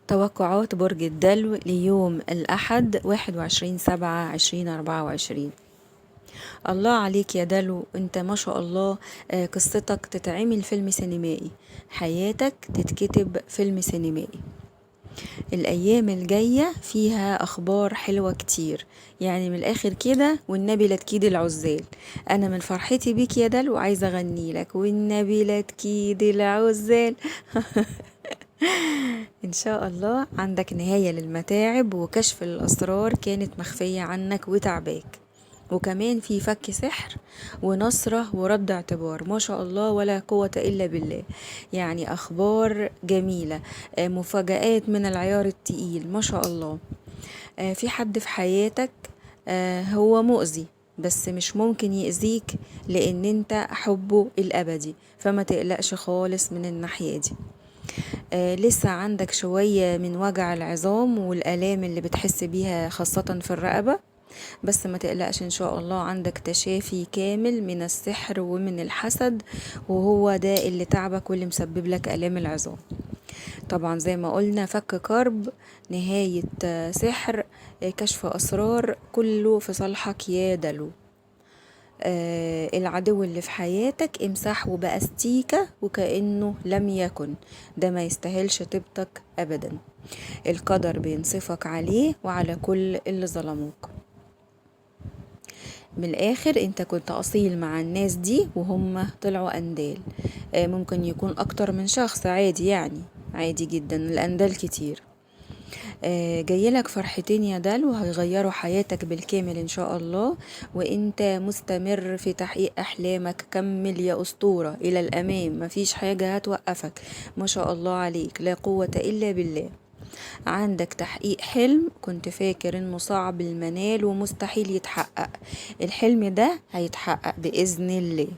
توقعات برج الدلو ليوم الأحد 21/7/2024. الله عليك يا دلو، انت ما شاء الله. قصتك تتعمل فيلم سينمائي، حياتك تتكتب فيلم سينمائي. الأيام الجاية فيها أخبار حلوة كتير، يعني من الآخر كده والنبي لا تكيد العزال. أنا من فرحتي بيك يا دلو عايزة أغني لك والنبي لا تكيد العزال. إن شاء الله عندك نهاية للمتاعب وكشف الأسرار كانت مخفية عنك وتعباك، وكمان في فك سحر ونصرة ورد اعتبار. ما شاء الله ولا قوة إلا بالله. يعني أخبار جميلة، مفاجآت من العيار التقيل ما شاء الله. في حد في حياتك هو مؤذي بس مش ممكن يأذيك لأن انت حبه الأبدي، فما تقلقش خالص من الناحية دي. لسه عندك شوية من وجع العظام والآلام اللي بتحس بيها خاصة في الرقبة، بس ما تقلقش إن شاء الله عندك تشافي كامل من السحر ومن الحسد، وهو ده اللي تعبك واللي مسبب لك آلام العظام. طبعا زي ما قلنا فك كرب، نهاية سحر، كشف أسرار، كله في صالحك يا دلو. العدو اللي في حياتك امسحه بأستيكة وكأنه لم يكن، ده ما يستاهلش طيبتك أبدا. القدر بينصفك عليه وعلى كل اللي ظلموك. من الآخر انت كنت أصيل مع الناس دي وهم طلعوا أندال. ممكن يكون أكتر من شخص عادي، يعني عادي جدا، الأندال كتير. جايلك فرحتين يا دلو هيغيروا حياتك بالكامل إن شاء الله، وإنت مستمر في تحقيق أحلامك. كمل يا أسطورة إلى الأمام، مفيش حاجة هتوقفك. ما شاء الله عليك لا قوة إلا بالله. عندك تحقيق حلم كنت فاكر إنه صعب المنال ومستحيل يتحقق، الحلم ده هيتحقق بإذن الله.